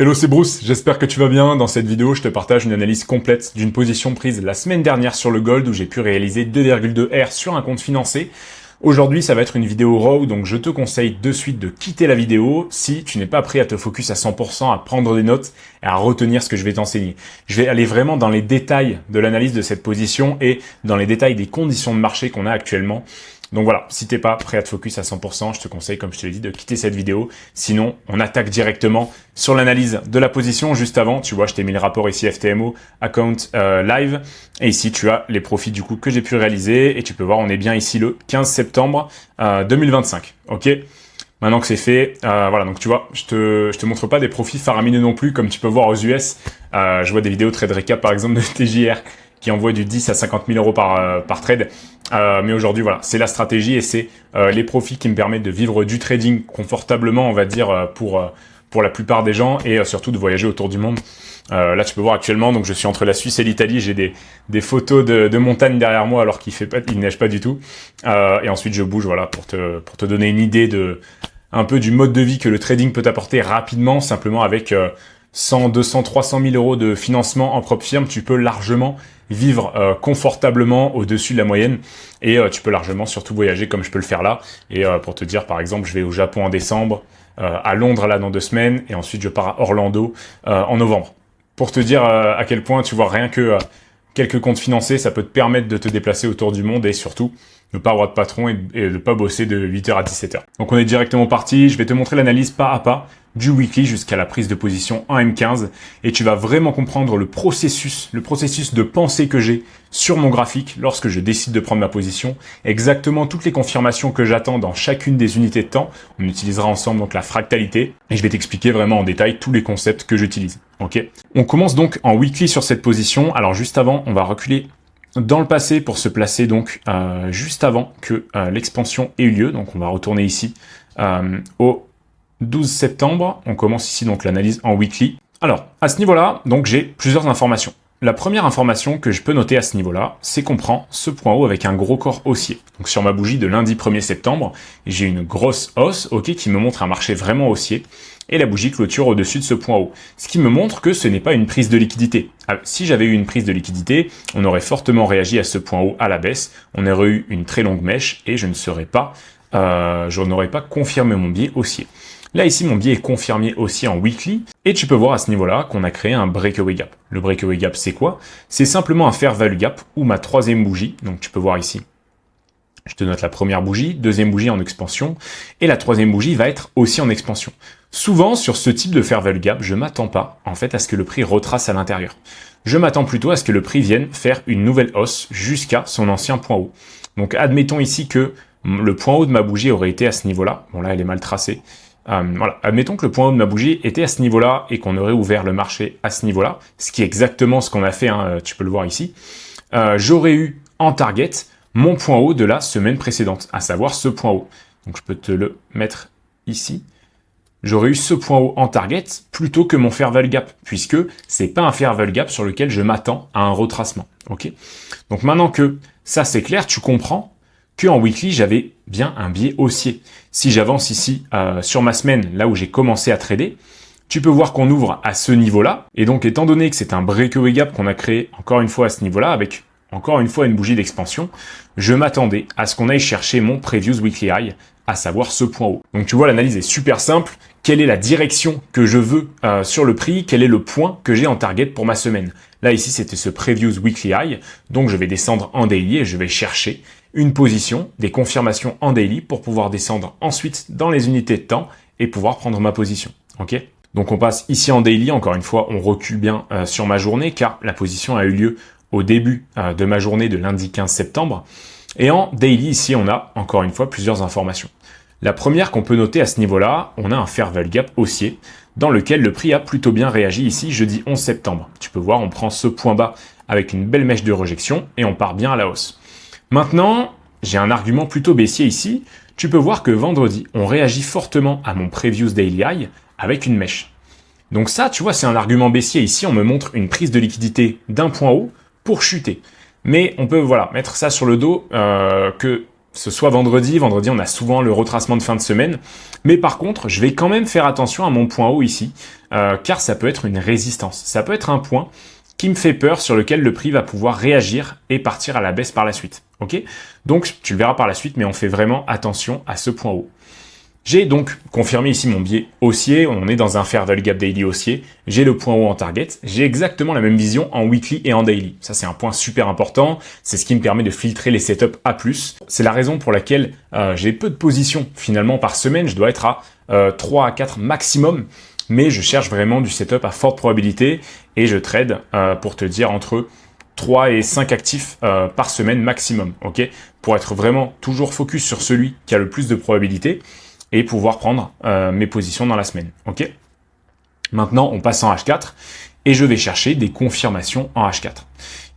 Hello, c'est Bruce, j'espère que tu vas bien. Dans cette vidéo, je te partage une analyse complète d'une position prise la semaine dernière sur le gold où j'ai pu réaliser 2,2 R sur un compte financé. Aujourd'hui, ça va être une vidéo raw, donc je te conseille de suite de quitter la vidéo si tu n'es pas prêt à te focus à 100%, à prendre des notes et à retenir ce que je vais t'enseigner. Je vais aller vraiment dans les détails de l'analyse de cette position et dans les détails des conditions de marché qu'on a actuellement. Donc voilà, si t'es pas prêt à te focus à 100%, je te conseille, comme je te l'ai dit, de quitter cette vidéo. Sinon, on attaque directement sur l'analyse de la position. Juste avant, tu vois, je t'ai mis le rapport ici FTMO, account live. Et ici, tu as les profits du coup que j'ai pu réaliser. Et tu peux voir, on est bien ici le 15 septembre 2025. Ok. Maintenant que c'est fait, voilà, donc tu vois, je te montre pas des profits faramineux non plus, comme tu peux voir aux US. Je vois des vidéos trade recap, par exemple, de TJR qui envoie du 10 à 50 000 euros par trade. Mais aujourd'hui, voilà, c'est la stratégie et c'est les profits qui me permettent de vivre du trading confortablement, on va dire, pour la plupart des gens et surtout de voyager autour du monde. Là, tu peux voir actuellement, donc je suis entre la Suisse et l'Italie, j'ai des photos de montagne derrière moi alors qu'il neige pas du tout. Et ensuite, je bouge, voilà, pour te donner une idée un peu du mode de vie que le trading peut t'apporter rapidement, simplement avec 100, 200, 300 000 euros de financement en propre firme, tu peux largement vivre confortablement au-dessus de la moyenne et tu peux largement surtout voyager comme je peux le faire là. Et pour te dire, par exemple, je vais au Japon en décembre, à Londres là dans 2 semaines et ensuite je pars à Orlando en novembre. Pour te dire à quel point, tu vois, rien que quelques comptes financés, ça peut te permettre de te déplacer autour du monde et surtout ne pas avoir de patron et de pas bosser de 8h à 17h. Donc on est directement parti, je vais te montrer l'analyse pas à pas du weekly jusqu'à la prise de position en M15 et tu vas vraiment comprendre le processus de pensée que j'ai sur mon graphique lorsque je décide de prendre ma position, exactement toutes les confirmations que j'attends dans chacune des unités de temps. On utilisera ensemble donc la fractalité et je vais t'expliquer vraiment en détail tous les concepts que j'utilise. Ok. On commence donc en weekly sur cette position. Alors juste avant, on va reculer dans le passé pour se placer donc juste avant que l'expansion ait eu lieu. Donc on va retourner ici au 12 septembre. On commence ici donc l'analyse en weekly. Alors à ce niveau-là, donc j'ai plusieurs informations. La première information que je peux noter à ce niveau-là, c'est qu'on prend ce point haut avec un gros corps haussier. Donc sur ma bougie de lundi 1er septembre, j'ai une grosse hausse, ok, qui me montre un marché vraiment haussier. Et la bougie clôture au-dessus de ce point haut. Ce qui me montre que ce n'est pas une prise de liquidité. Si j'avais eu une prise de liquidité, on aurait fortement réagi à ce point haut à la baisse, on aurait eu une très longue mèche et je n'aurais pas confirmé mon biais haussier. Là ici, mon biais est confirmé aussi en weekly et tu peux voir à ce niveau-là qu'on a créé un breakaway gap. Le breakaway gap, c'est quoi? C'est simplement un fair value gap ou ma troisième bougie. Donc tu peux voir ici. Je te note la première bougie, deuxième bougie en expansion, et la troisième bougie va être aussi en expansion. Souvent, sur ce type de fair value gap, je m'attends pas, en fait, à ce que le prix retrace à l'intérieur. Je m'attends plutôt à ce que le prix vienne faire une nouvelle hausse jusqu'à son ancien point haut. Donc, admettons ici que le point haut de ma bougie aurait été à ce niveau-là. Bon, là, elle est mal tracée. Voilà. Admettons que le point haut de ma bougie était à ce niveau-là et qu'on aurait ouvert le marché à ce niveau-là, ce qui est exactement ce qu'on a fait, hein, tu peux le voir ici. J'aurais eu en target mon point haut de la semaine précédente, à savoir ce point haut. Donc je peux te le mettre ici. J'aurais eu ce point haut en target plutôt que mon fair value gap, puisque c'est pas un fair value gap sur lequel je m'attends à un retracement. Ok. Donc maintenant que ça c'est clair, tu comprends que en weekly j'avais bien un biais haussier. Si j'avance ici sur ma semaine, là où j'ai commencé à trader, tu peux voir qu'on ouvre à ce niveau-là. Et donc étant donné que c'est un breakaway gap qu'on a créé encore une fois à ce niveau-là avec encore une fois une bougie d'expansion, je m'attendais à ce qu'on aille chercher mon previous weekly high, à savoir ce point haut. Donc tu vois, l'analyse est super simple. Quelle est la direction que je veux sur le prix? Quel est le point que j'ai en target pour ma semaine? Là, ici, c'était ce previous weekly high. Donc je vais descendre en daily et je vais chercher une position, des confirmations en daily pour pouvoir descendre ensuite dans les unités de temps et pouvoir prendre ma position. Ok? Donc on passe ici en daily. Encore une fois, on recule bien sur ma journée car la position a eu lieu au début de ma journée de lundi 15 septembre. Et en daily, ici, on a, encore une fois, plusieurs informations. La première qu'on peut noter à ce niveau-là, on a un fair value gap haussier, dans lequel le prix a plutôt bien réagi ici, jeudi 11 septembre. Tu peux voir, on prend ce point bas avec une belle mèche de rejection, et on part bien à la hausse. Maintenant, j'ai un argument plutôt baissier ici. Tu peux voir que vendredi, on réagit fortement à mon previous daily high avec une mèche. Donc ça, tu vois, c'est un argument baissier. Ici, on me montre une prise de liquidité d'un point haut, pour chuter. Mais on peut voilà mettre ça sur le dos que ce soit vendredi. Vendredi, on a souvent le retracement de fin de semaine. Mais par contre, je vais quand même faire attention à mon point haut ici, car ça peut être une résistance. Ça peut être un point qui me fait peur, sur lequel le prix va pouvoir réagir et partir à la baisse par la suite. Ok ? Donc, tu le verras par la suite, mais on fait vraiment attention à ce point haut. J'ai donc confirmé ici mon biais haussier, on est dans un fair value gap daily haussier, j'ai le point haut en target, j'ai exactement la même vision en weekly et en daily. Ça c'est un point super important, c'est ce qui me permet de filtrer les setups A+. C'est la raison pour laquelle j'ai peu de positions finalement par semaine, je dois être à 3 à 4 maximum, mais je cherche vraiment du setup à forte probabilité et je trade pour te dire entre 3 et 5 actifs par semaine maximum, ok, pour être vraiment toujours focus sur celui qui a le plus de probabilité et pouvoir prendre mes positions dans la semaine, ok. Maintenant, on passe en H4 et je vais chercher des confirmations en H4.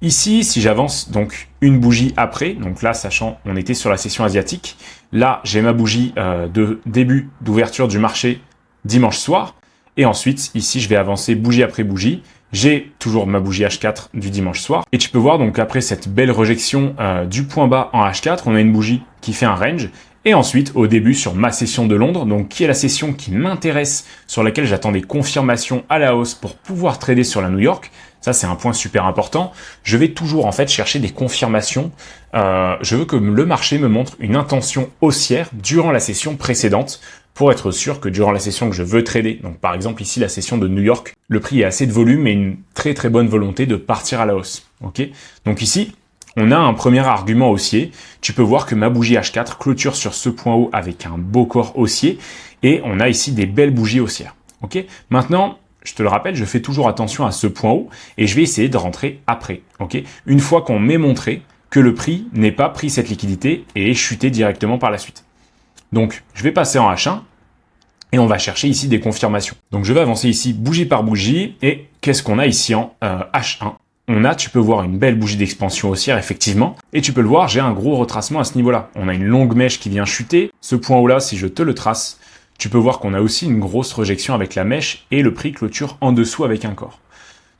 Ici, si j'avance donc une bougie après, donc là, sachant on était sur la session asiatique, là, j'ai ma bougie de début d'ouverture du marché dimanche soir, et ensuite, ici, je vais avancer bougie après bougie. J'ai toujours ma bougie H4 du dimanche soir. Et tu peux voir, donc après cette belle rejection du point bas en H4, on a une bougie qui fait un range. Et ensuite, au début, sur ma session de Londres, donc qui est la session qui m'intéresse, sur laquelle j'attends des confirmations à la hausse pour pouvoir trader sur la New York, ça c'est un point super important, je vais toujours en fait chercher des confirmations. Je veux que le marché me montre une intention haussière durant la session précédente, pour être sûr que durant la session que je veux trader, donc par exemple ici la session de New York, le prix a assez de volume et une très très bonne volonté de partir à la hausse. Ok ? Donc ici, on a un premier argument haussier. Tu peux voir que ma bougie H4 clôture sur ce point haut avec un beau corps haussier et on a ici des belles bougies haussières. Ok ? Maintenant, je te le rappelle, je fais toujours attention à ce point haut et je vais essayer de rentrer après. Ok ? Une fois qu'on m'ait montré que le prix n'ait pas pris cette liquidité et est chuté directement par la suite. Donc, je vais passer en H1 et on va chercher ici des confirmations. Donc, je vais avancer ici bougie par bougie et qu'est-ce qu'on a ici en H1 ? On a, tu peux voir une belle bougie d'expansion haussière, effectivement. Et tu peux le voir, j'ai un gros retracement à ce niveau-là. On a une longue mèche qui vient chuter. Ce point haut-là, si je te le trace, tu peux voir qu'on a aussi une grosse rejection avec la mèche et le prix clôture en dessous avec un corps.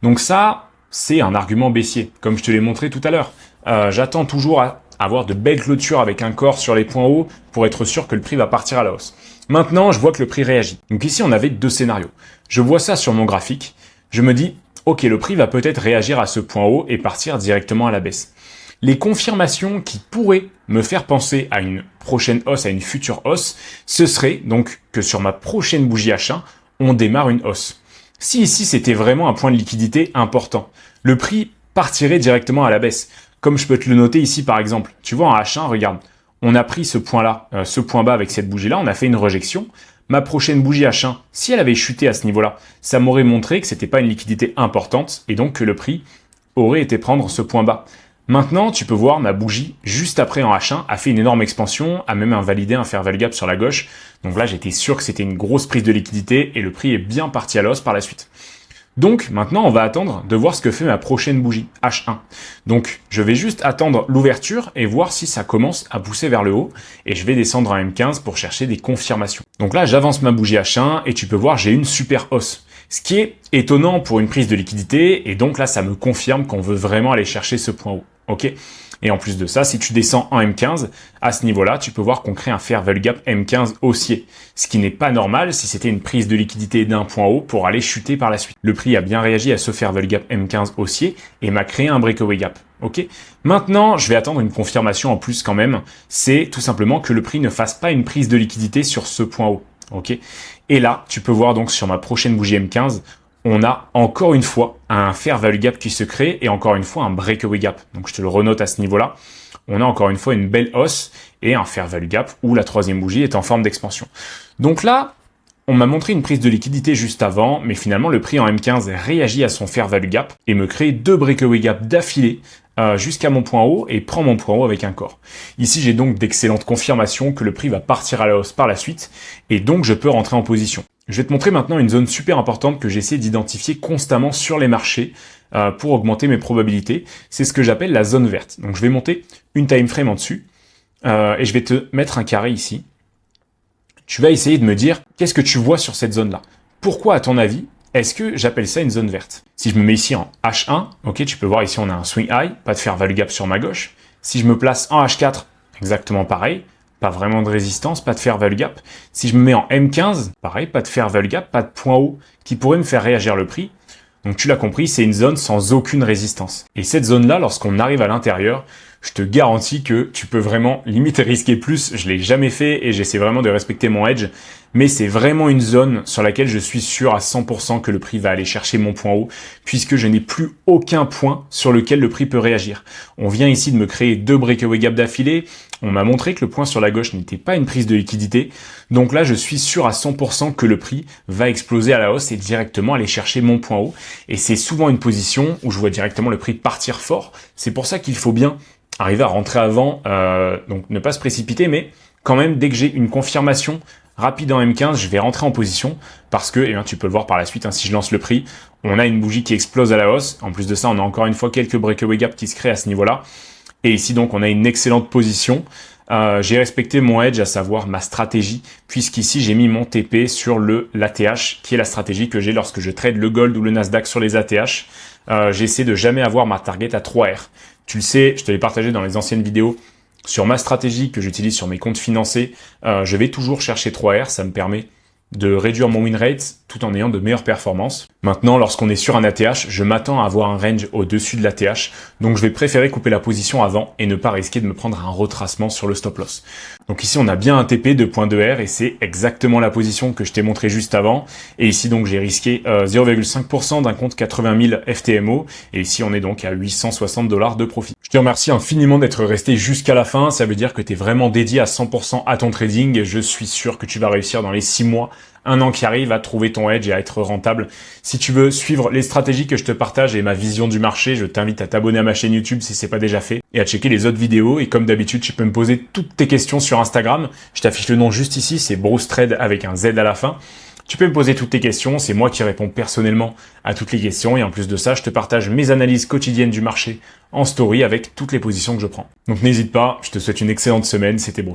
Donc ça, c'est un argument baissier, comme je te l'ai montré tout à l'heure. J'attends toujours à avoir de belles clôtures avec un corps sur les points hauts pour être sûr que le prix va partir à la hausse. Maintenant, je vois que le prix réagit. Donc ici, on avait deux scénarios. Je vois ça sur mon graphique. Je me dis, ok, le prix va peut-être réagir à ce point haut et partir directement à la baisse. Les confirmations qui pourraient me faire penser à une prochaine hausse, à une future hausse, ce serait donc que sur ma prochaine bougie H1, on démarre une hausse. Si ici, c'était vraiment un point de liquidité important, le prix partirait directement à la baisse. Comme je peux te le noter ici, par exemple. Tu vois, en H1, regarde, on a pris ce point-là, ce point bas avec cette bougie-là, on a fait une rejection. Ma prochaine bougie H1, si elle avait chuté à ce niveau-là, ça m'aurait montré que c'était pas une liquidité importante et donc que le prix aurait été prendre ce point bas. Maintenant, tu peux voir ma bougie juste après en H1 a fait une énorme expansion, a même invalidé un fair value gap sur la gauche. Donc là, j'étais sûr que c'était une grosse prise de liquidité et le prix est bien parti à l'os par la suite. Donc maintenant, on va attendre de voir ce que fait ma prochaine bougie, H1. Donc je vais juste attendre l'ouverture et voir si ça commence à pousser vers le haut. Et je vais descendre en M15 pour chercher des confirmations. Donc là, j'avance ma bougie H1 et tu peux voir, j'ai une super hausse. Ce qui est étonnant pour une prise de liquidité. Et donc là, ça me confirme qu'on veut vraiment aller chercher ce point haut. Ok ? Et en plus de ça, si tu descends en M15, à ce niveau-là, tu peux voir qu'on crée un fair value gap M15 haussier. Ce qui n'est pas normal si c'était une prise de liquidité d'un point haut pour aller chuter par la suite. Le prix a bien réagi à ce fair value gap M15 haussier et m'a créé un breakaway gap. Ok ? Maintenant, je vais attendre une confirmation en plus quand même. C'est tout simplement que le prix ne fasse pas une prise de liquidité sur ce point haut. Ok ? Et là, tu peux voir donc sur ma prochaine bougie M15, on a encore une fois un fair value gap qui se crée et encore une fois un breakaway gap. Donc je te le renote à ce niveau-là. On a encore une fois une belle hausse et un fair value gap où la troisième bougie est en forme d'expansion. Donc là, on m'a montré une prise de liquidité juste avant, mais finalement le prix en M15 réagit à son fair value gap et me crée deux breakaway gap d'affilée jusqu'à mon point haut et prend mon point haut avec un corps. Ici, j'ai donc d'excellentes confirmations que le prix va partir à la hausse par la suite et donc je peux rentrer en position. Je vais te montrer maintenant une zone super importante que j'essaie d'identifier constamment sur les marchés pour augmenter mes probabilités. C'est ce que j'appelle la zone verte. Donc je vais monter une time frame en dessus et je vais te mettre un carré ici. Tu vas essayer de me dire qu'est-ce que tu vois sur cette zone-là. Pourquoi, à ton avis, est-ce que j'appelle ça une zone verte? Si je me mets ici en H1, ok, tu peux voir ici on a un swing high, pas de fair value gap sur ma gauche. Si je me place en H4, exactement pareil. Pas vraiment de résistance, pas de fair value gap. Si je me mets en M15, pareil, pas de fair value gap, pas de point haut qui pourrait me faire réagir le prix. Donc tu l'as compris, c'est une zone sans aucune résistance. Et cette zone-là, lorsqu'on arrive à l'intérieur, je te garantis que tu peux vraiment limite risquer plus. Je l'ai jamais fait et j'essaie vraiment de respecter mon edge. Mais c'est vraiment une zone sur laquelle je suis sûr à 100% que le prix va aller chercher mon point haut, puisque je n'ai plus aucun point sur lequel le prix peut réagir. On vient ici de me créer 2 breakaway gaps d'affilée. On m'a montré que le point sur la gauche n'était pas une prise de liquidité. Donc là, je suis sûr à 100% que le prix va exploser à la hausse et directement aller chercher mon point haut. Et c'est souvent une position où je vois directement le prix partir fort. C'est pour ça qu'il faut bien arriver à rentrer avant, donc ne pas se précipiter, mais quand même, dès que j'ai une confirmation rapide en M15, je vais rentrer en position parce que, eh bien, tu peux le voir par la suite, hein, si je lance le prix, on a une bougie qui explose à la hausse. En plus de ça, on a encore une fois quelques breakaway gaps qui se créent à ce niveau-là. Et ici, donc, on a une excellente position. J'ai respecté mon edge, à savoir ma stratégie, puisqu'ici, j'ai mis mon TP sur l'ATH, qui est la stratégie que j'ai lorsque je trade le gold ou le Nasdaq sur les ATH. J'essaie de jamais avoir ma target à 3R. Tu le sais, je te l'ai partagé dans les anciennes vidéos. Sur ma stratégie que j'utilise sur mes comptes financés, je vais toujours chercher 3R, ça me permet de réduire mon win rate tout en ayant de meilleures performances. Maintenant, lorsqu'on est sur un ATH, je m'attends à avoir un range au-dessus de l'ATH, donc je vais préférer couper la position avant et ne pas risquer de me prendre un retracement sur le stop loss. Donc ici, on a bien un TP 2.2R et c'est exactement la position que je t'ai montré juste avant. Et ici, donc, j'ai risqué 0,5% d'un compte 80 000 FTMO et ici, on est donc à $860 de profit. Je te remercie infiniment d'être resté jusqu'à la fin. Ça veut dire que tu es vraiment dédié à 100% à ton trading et je suis sûr que tu vas réussir dans les 6 mois, 1 an qui arrive à trouver ton edge et à être rentable. Si tu veux suivre les stratégies que je te partage et ma vision du marché, je t'invite à t'abonner à ma chaîne YouTube si c'est pas déjà fait et à checker les autres vidéos. Et comme d'habitude, tu peux me poser toutes tes questions sur Instagram. Je t'affiche le nom juste ici, c'est Bruce Trade avec un Z à la fin. Tu peux me poser toutes tes questions, c'est moi qui réponds personnellement à toutes les questions et en plus de ça, je te partage mes analyses quotidiennes du marché en story avec toutes les positions que je prends. Donc n'hésite pas, je te souhaite une excellente semaine, c'était Bruce.